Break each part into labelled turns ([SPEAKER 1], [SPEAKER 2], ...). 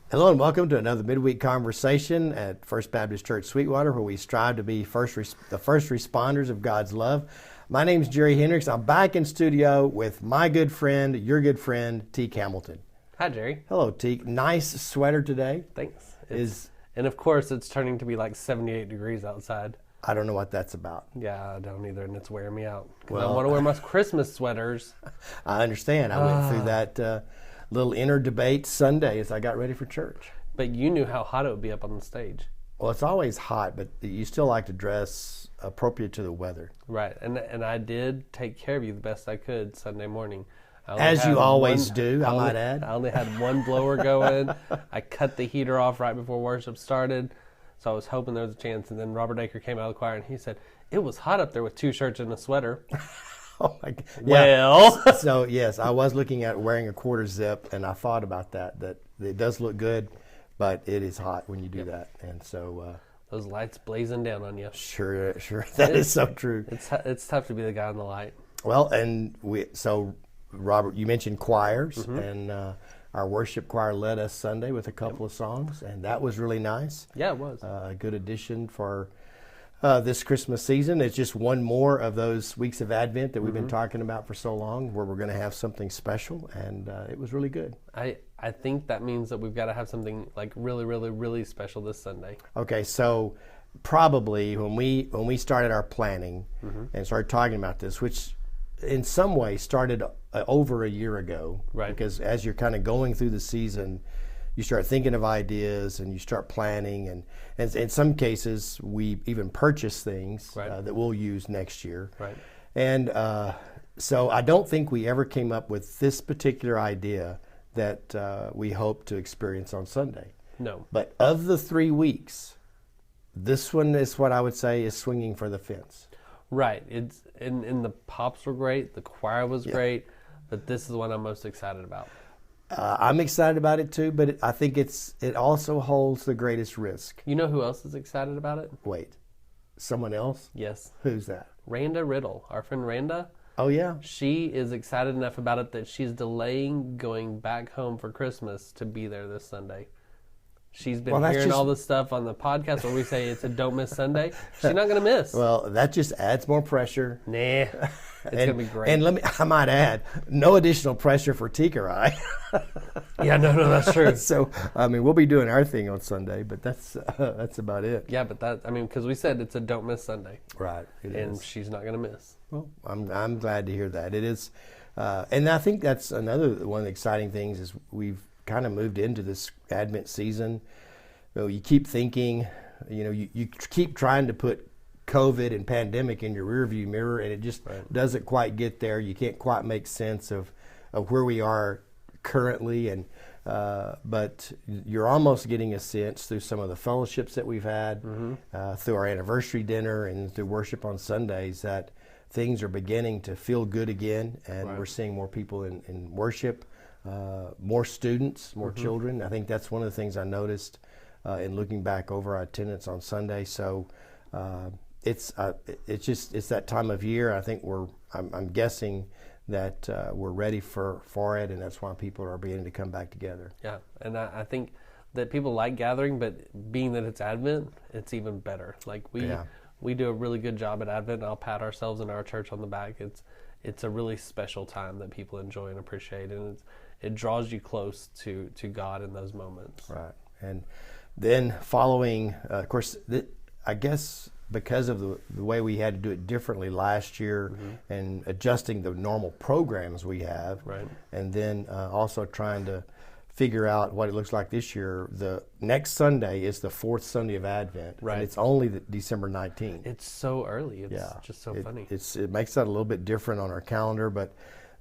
[SPEAKER 1] Hello and welcome to another Midweek conversation at First Baptist Church Sweetwater, where we strive to be the first responders of God's love. My name is Jerry Hendricks. I'm back in studio with my good friend, your good friend, Teak Hamilton.
[SPEAKER 2] Hi, Jerry.
[SPEAKER 1] Hello, Teak. Nice sweater today.
[SPEAKER 2] Thanks. And of course, it's turning to be like 78 degrees outside.
[SPEAKER 1] I don't know what that's about.
[SPEAKER 2] Yeah, I don't either, and it's wearing me out.
[SPEAKER 1] Well,
[SPEAKER 2] I want to wear my Christmas sweaters.
[SPEAKER 1] I understand. I went through that little inner debate Sunday as I got ready for church.
[SPEAKER 2] But you knew how hot it would be up on the stage.
[SPEAKER 1] Well, it's always hot, but you still like to dress appropriate to the weather.
[SPEAKER 2] Right, and I did take care of you the best I could Sunday morning.
[SPEAKER 1] As you always do, I might add.
[SPEAKER 2] I only had one blower going. I cut the heater off right before worship started, so I was hoping there was a chance. And then Robert Aker came out of the choir and he said, "It was hot up there with 2 shirts and a sweater."
[SPEAKER 1] Oh my God.
[SPEAKER 2] Well,
[SPEAKER 1] yeah. So yes, I was looking at wearing a quarter zip, and I thought about that it does look good, but it is hot when you do that, and so
[SPEAKER 2] those lights blazing down on you.
[SPEAKER 1] Sure, that is so true.
[SPEAKER 2] It's tough to be the guy in the light.
[SPEAKER 1] Well, and so Robert, you mentioned choirs, and our worship choir led us Sunday with a couple of songs, and that was really nice.
[SPEAKER 2] Yeah, it was
[SPEAKER 1] a good addition for this Christmas season. It's just one more of those weeks of Advent that we've been talking about for so long, where we're going to have something special, and it was really good.
[SPEAKER 2] I think that means that we've got to have something like really, really, really special this Sunday.
[SPEAKER 1] Okay, so probably when we started our planning and started talking about this, which in some way started over a year ago,
[SPEAKER 2] right?
[SPEAKER 1] Because as you're kind of going through the season, you start thinking of ideas and you start planning, and in some cases we even purchase things that we'll use next year.
[SPEAKER 2] Right.
[SPEAKER 1] And so I don't think we ever came up with this particular idea that we hope to experience on Sunday.
[SPEAKER 2] No.
[SPEAKER 1] But of the 3 weeks, this one is what I would say is swinging for the fence. Right.
[SPEAKER 2] It's and the pops were great, the choir was great, but this is the one I'm most excited about.
[SPEAKER 1] I'm excited about it too, but I think it also holds the greatest risk.
[SPEAKER 2] You know who else is excited about it?
[SPEAKER 1] Wait, someone else?
[SPEAKER 2] Yes.
[SPEAKER 1] Who's that?
[SPEAKER 2] Randa Riddle, our friend Randa.
[SPEAKER 1] Oh yeah.
[SPEAKER 2] She is excited enough about it that she's delaying going back home for Christmas to be there this Sunday. She's been hearing all this stuff on the podcast where we say it's a don't miss Sunday. She's not going to miss.
[SPEAKER 1] Well, that just adds more pressure.
[SPEAKER 2] Nah, it's going to be great.
[SPEAKER 1] And I might add, no additional pressure for Teak or I.
[SPEAKER 2] Yeah, no, that's true.
[SPEAKER 1] So, I mean, we'll be doing our thing on Sunday, but that's about it.
[SPEAKER 2] Yeah, but because we said it's a don't miss Sunday.
[SPEAKER 1] Right.
[SPEAKER 2] And she's not going to miss.
[SPEAKER 1] Well, I'm glad to hear that. It is, and I think that's another one of the exciting things is we've kind of moved into this Advent season. You keep thinking, you keep trying to put COVID and pandemic in your rearview mirror, and it just doesn't quite get there. You can't quite make sense of where we are currently, and but you're almost getting a sense through some of the fellowships that we've had, through our anniversary dinner and through worship on Sundays, that things are beginning to feel good again, and we're seeing more people in worship. More students, more children. I think that's one of the things I noticed in looking back over our attendance on Sunday. So it's that time of year. I think I'm guessing that we're ready for it, and that's why people are beginning to come back together.
[SPEAKER 2] Yeah, and I think that people like gathering, but being that it's Advent, it's even better. Like we do a really good job at Advent. I'll pat ourselves and our church on the back. It's a really special time that people enjoy and appreciate, and it draws you close to God in those moments.
[SPEAKER 1] Right. And then following, of course, I guess because of the way we had to do it differently last year and adjusting the normal programs we have, and then also trying to figure out what it looks like this year. The next Sunday is the 4th Sunday of Advent, and it's only December 19th.
[SPEAKER 2] It's so early. It's just so funny.
[SPEAKER 1] It makes that a little bit different on our calendar, but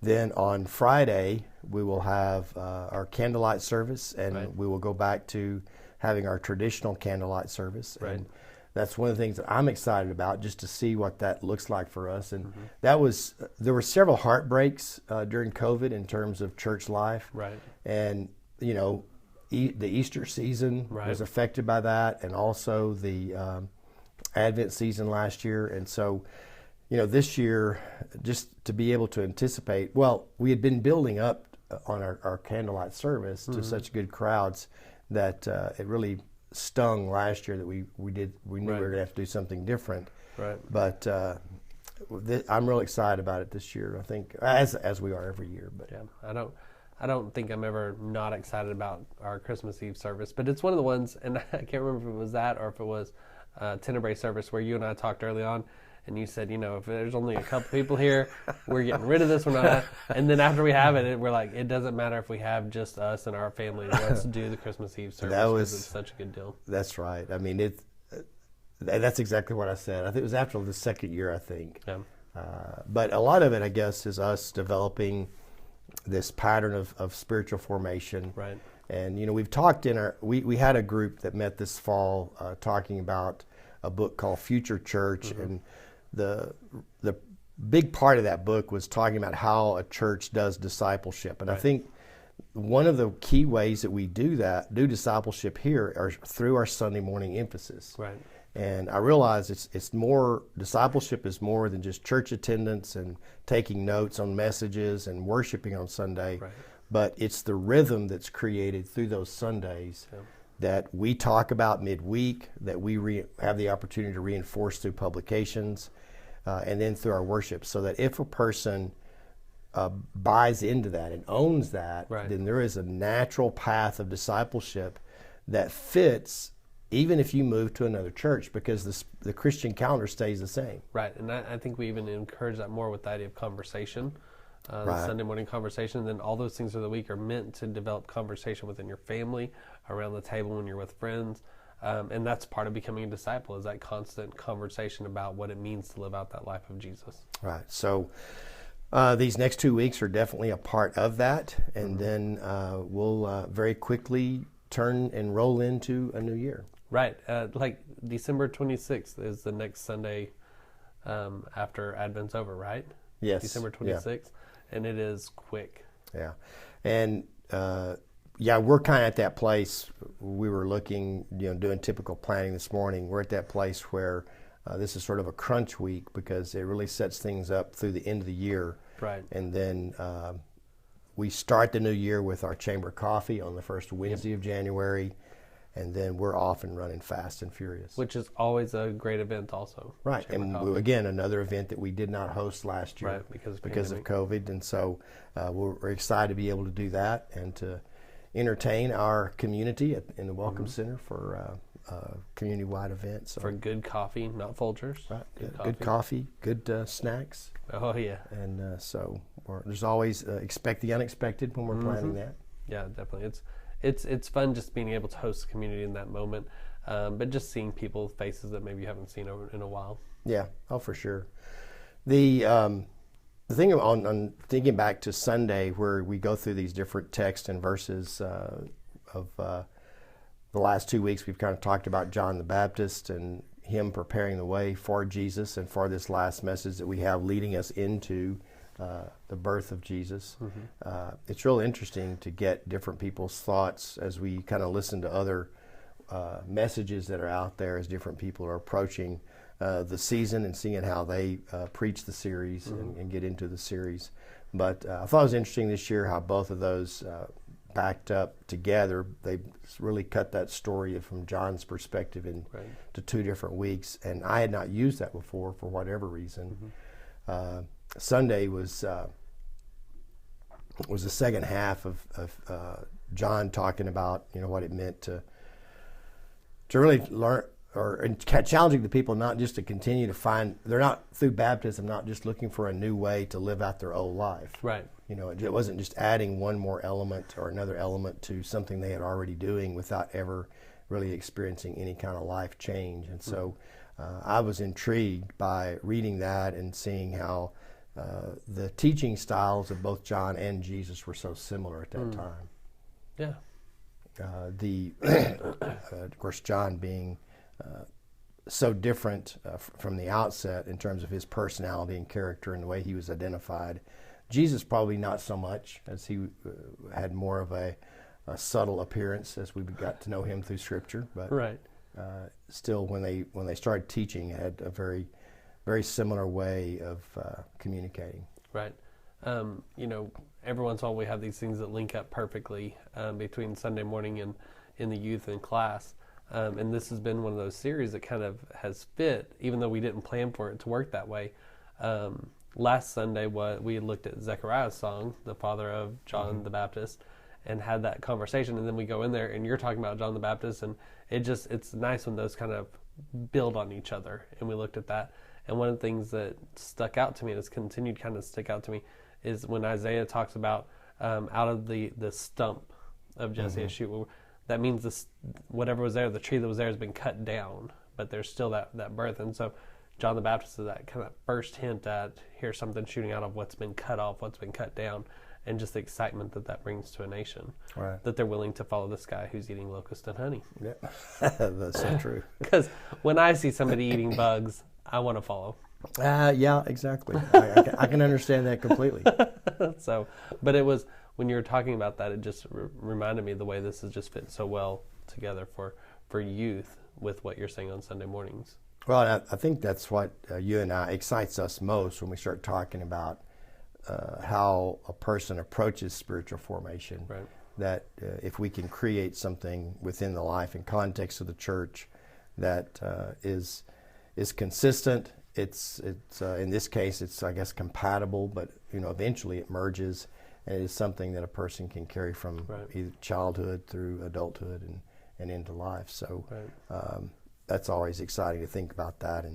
[SPEAKER 1] then on Friday, we will have our candlelight service, and we will go back to having our traditional candlelight service. And that's one of the things that I'm excited about, just to see what that looks like for us. And there were several heartbreaks during COVID in terms of church life.
[SPEAKER 2] Right.
[SPEAKER 1] And, the Easter season was affected by that, and also the Advent season last year. And so, this year, just to be able to anticipate, we had been building up on our candlelight service to such good crowds that it really stung last year that we knew we were going to have to do something different.
[SPEAKER 2] Right.
[SPEAKER 1] But I'm real excited about it this year. I think as we are every year. But
[SPEAKER 2] yeah, I don't think I'm ever not excited about our Christmas Eve service, but it's one of the ones, and I can't remember if it was that or if it was Tenebrae service where you and I talked early on, and you said, if there's only a couple people here, we're getting rid of this one. And then after we have it, we're like, it doesn't matter if we have just us and our family. Let's do the Christmas Eve service because it's such a good deal.
[SPEAKER 1] That's right. I mean, that's exactly what I said. I think it was after the second year, I think.
[SPEAKER 2] Yeah.
[SPEAKER 1] But a lot of it, I guess, is us developing this pattern of spiritual formation.
[SPEAKER 2] Right.
[SPEAKER 1] And, we've talked we had a group that met this fall talking about a book called Future Church. Mm-hmm. And the big part of that book was talking about how a church does discipleship. And right. I think one of the key ways that we do discipleship here are through our Sunday morning emphasis.
[SPEAKER 2] Right.
[SPEAKER 1] And I realize discipleship is more than just church attendance and taking notes on messages and worshiping on Sunday,
[SPEAKER 2] right.
[SPEAKER 1] but it's the rhythm that's created through those Sundays that we talk about midweek, that we have the opportunity to reinforce through publications, and then through our worship, so that if a person buys into that and owns that,
[SPEAKER 2] right.
[SPEAKER 1] then there is a natural path of discipleship that fits even if you move to another church, because the Christian calendar stays the same.
[SPEAKER 2] Right, and I think we even encourage that more with the idea of conversation,
[SPEAKER 1] right.
[SPEAKER 2] the Sunday morning conversation. And then all those things of the week are meant to develop conversation within your family, around the table when you're with friends. And that's part of becoming a disciple, is that constant conversation about what it means to live out that life of Jesus.
[SPEAKER 1] Right. So these next 2 weeks are definitely a part of that. And then we'll very quickly turn and roll into a new year.
[SPEAKER 2] Right. Like December 26th is the next Sunday after Advent's over, right?
[SPEAKER 1] Yes.
[SPEAKER 2] December 26th. Yeah. And it is quick.
[SPEAKER 1] Yeah. And we're kind of at that place. We were looking, doing typical planning this morning. We're at that place where this is sort of a crunch week, because it really sets things up through the end of the year.
[SPEAKER 2] Right.
[SPEAKER 1] And then we start the new year with our chamber coffee on the first Wednesday of January. And then we're off and running fast and furious.
[SPEAKER 2] Which is always a great event also.
[SPEAKER 1] Right. And again, another event that we did not host last year,
[SPEAKER 2] right,
[SPEAKER 1] because of COVID. And so we're excited to be able to do that and to entertain our community in the Welcome Center for community-wide events. So,
[SPEAKER 2] for good coffee, not Folgers.
[SPEAKER 1] Right. Good coffee, good snacks.
[SPEAKER 2] Oh, yeah.
[SPEAKER 1] And so there's always expect the unexpected when we're planning that.
[SPEAKER 2] Yeah, definitely. It's fun just being able to host the community in that moment, but just seeing people's faces that maybe you haven't seen in a while.
[SPEAKER 1] Yeah, for sure. The thing on thinking back to Sunday, where we go through these different texts and verses of the last 2 weeks, we've kind of talked about John the Baptist and him preparing the way for Jesus and for this last message that we have leading us into the birth of Jesus. It's real interesting to get different people's thoughts as we kind of listen to other messages that are out there as different people are approaching the season and seeing how they preach the series and get into the series. But I thought it was interesting this year how both of those backed up together. They really cut that story from John's perspective into 2 different weeks, and I had not used that before for whatever reason. Sunday was the second half of John talking about what it meant to really learn, or challenging the people not just to continue to find, they're not through baptism not just looking for a new way to live out their old life.
[SPEAKER 2] Right.
[SPEAKER 1] It wasn't just adding one more element or another element to something they had already doing without ever really experiencing any kind of life change. And so I was intrigued by reading that and seeing how the teaching styles of both John and Jesus were so similar at that time.
[SPEAKER 2] Yeah.
[SPEAKER 1] Of course, John being so different from the outset in terms of his personality and character and the way he was identified. Jesus probably not so much, as he had more of a subtle appearance as we got to know him through Scripture. But
[SPEAKER 2] right.
[SPEAKER 1] Still, when they started teaching, it had a very, very similar way of communicating.
[SPEAKER 2] Right. Every once in a while we have these things that link up perfectly between Sunday morning and in the youth and class. And this has been one of those series that kind of has fit, even though we didn't plan for it to work that way. Last Sunday, we looked at Zechariah's song, the father of John the Baptist, and had that conversation. And then we go in there, and you're talking about John the Baptist, and it's nice when those kind of build on each other. And we looked at that. And one of the things that stuck out to me, and has continued kind of stick out to me, is when Isaiah talks about out of the stump of Jesse a shoot. That means whatever was there, the tree that was there has been cut down, but there's still that birth. And so John the Baptist is that kind of first hint at here's something shooting out of what's been cut off, what's been cut down, and just the excitement that brings to a nation. Right. That they're willing to follow this guy who's eating locust and honey.
[SPEAKER 1] Yeah, that's so true.
[SPEAKER 2] Because when I see somebody eating bugs, I want to follow.
[SPEAKER 1] Yeah, exactly. I can understand that completely.
[SPEAKER 2] But it was, when you were talking about that, it just reminded me of the way this has just fit so well together for youth with what you're saying on Sunday mornings.
[SPEAKER 1] Well, I think that's what you and I excites us most when we start talking about how a person approaches spiritual formation. Right. That if we can create something within the life and context of the church that is consistent. It's in this case, it's, I guess, compatible, but eventually it merges, and it is something that a person can carry from either childhood through adulthood and into life. So that's always exciting to think about that,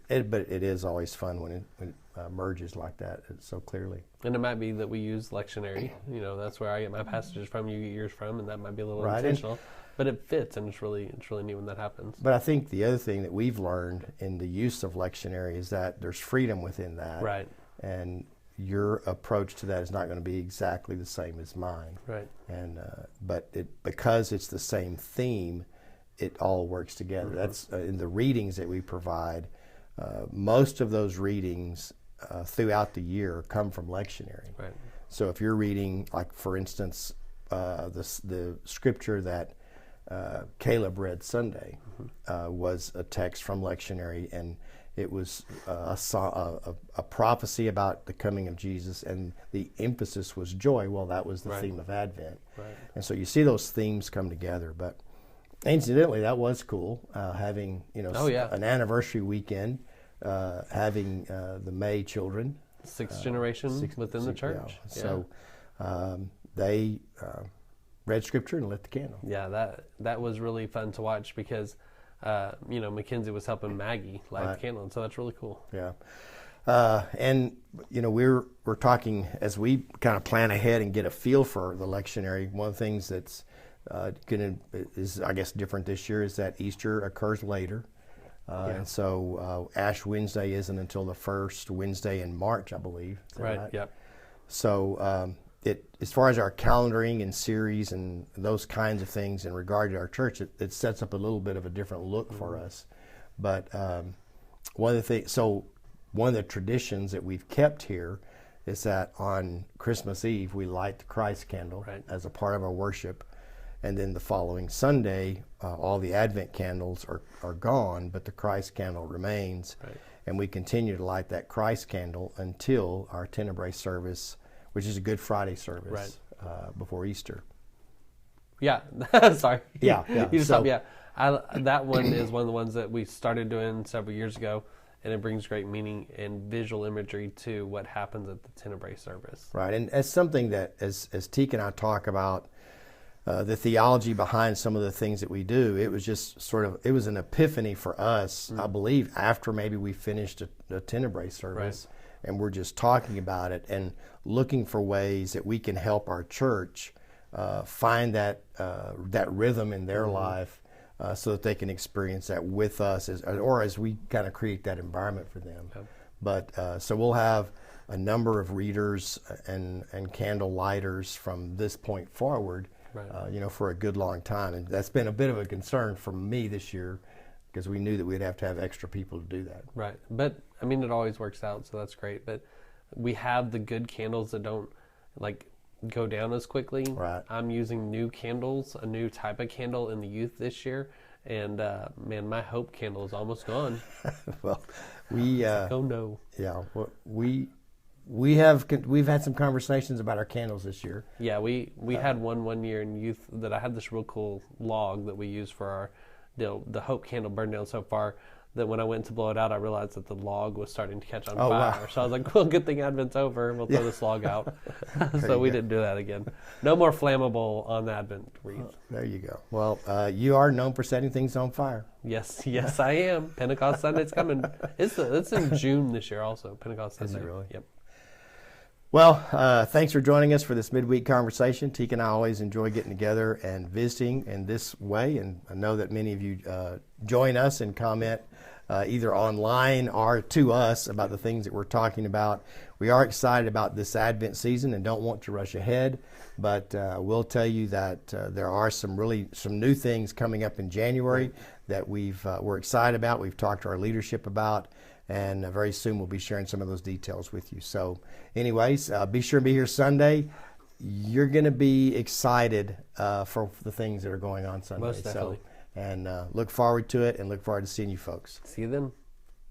[SPEAKER 1] but it is always fun when it merges like that so clearly.
[SPEAKER 2] And it might be that we use lectionary. That's where I get my passages from, you get yours from, and that might be a little intentional. But it fits, and it's really neat when that happens.
[SPEAKER 1] But I think the other thing that we've learned in the use of lectionary is that there's freedom within that.
[SPEAKER 2] Right.
[SPEAKER 1] And your approach to that is not going to be exactly the same as mine.
[SPEAKER 2] Right.
[SPEAKER 1] And but because it's the same theme, it all works together. Mm-hmm. That's in the readings that we provide. Most of those readings throughout the year come from lectionary.
[SPEAKER 2] Right.
[SPEAKER 1] So if you're reading, like for instance, the scripture that Caleb read Sunday was a text from lectionary, and it was a prophecy about the coming of Jesus, and the emphasis was joy. Well, that was the theme of Advent. Right. And so you see those themes come together. But incidentally, that was cool, having an anniversary weekend, having the May children.
[SPEAKER 2] Sixth generation within the church.
[SPEAKER 1] Yeah. So they read scripture and lit the candle.
[SPEAKER 2] Yeah, that was really fun to watch because, Mackenzie was helping Maggie light the candle, and so that's really cool.
[SPEAKER 1] Yeah, and we're talking as we kind of plan ahead and get a feel for the lectionary. One of the things that's is I guess different this year is that Easter occurs later, and so Ash Wednesday isn't until the first Wednesday in March, I believe.
[SPEAKER 2] Right. Yep.
[SPEAKER 1] So. As far as our calendaring and series and those kinds of things in regard to our church, it sets up a little bit of a different look for us. But one of the traditions that we've kept here is that on Christmas Eve we light the Christ candle as a part of our worship, and then the following Sunday all the Advent candles are gone, but the Christ candle remains, and we continue to light that Christ candle until our Tenebrae service, which is a Good Friday service before Easter.
[SPEAKER 2] Yeah, sorry.
[SPEAKER 1] Yeah.
[SPEAKER 2] You just that one is one of the ones that we started doing several years ago, and it brings great meaning and visual imagery to what happens at the Tenebrae service.
[SPEAKER 1] Right, and as something that, as Teak and I talk about the theology behind some of the things that we do, it was just it was an epiphany for us, I believe, after maybe we finished a Tenebrae service. And we're just talking about it and looking for ways that we can help our church find that rhythm in their life, so that they can experience that with us, as we kind of create that environment for them. Okay. But so we'll have a number of readers and candle lighters from this point forward, for a good long time, and that's been a bit of a concern for me this year, because we knew that we'd have to have extra people to do that. Right.
[SPEAKER 2] But, it always works out, so that's great. But we have the good candles that don't, go down as quickly.
[SPEAKER 1] Right.
[SPEAKER 2] I'm using new candles, a new type of candle in the youth this year. And, my hope candle is almost gone.
[SPEAKER 1] Well, we...
[SPEAKER 2] oh, no.
[SPEAKER 1] Yeah, well, we we've had some conversations about our candles this year.
[SPEAKER 2] Yeah, we had one year in youth that I had this real cool log that we use for our the Hope candle burned down so far that when I went to blow it out, I realized that the log was starting to catch on fire. Wow. So I was like, well, good thing Advent's over. We'll throw this log out. So we didn't do that again. No more flammable on the Advent wreath.
[SPEAKER 1] There you go. Well, you are known for setting things on fire.
[SPEAKER 2] Yes, I am. Pentecost Sunday's coming. It's in June this year also, Pentecost Sunday.
[SPEAKER 1] Is it really?
[SPEAKER 2] Yep.
[SPEAKER 1] Well, thanks for joining us for this midweek conversation. Tika and I always enjoy getting together and visiting in this way, and I know that many of you join us and comment either online or to us about the things that we're talking about. We are excited about this Advent season and don't want to rush ahead, but we'll tell you that there are some new things coming up in January that we're excited about. We've talked to our leadership about, and very soon we'll be sharing some of those details with you. So anyways, be sure to be here Sunday. You're going to be excited for the things that are going on Sunday.
[SPEAKER 2] Most definitely.
[SPEAKER 1] And look forward to it, and look forward to seeing you folks.
[SPEAKER 2] See you then.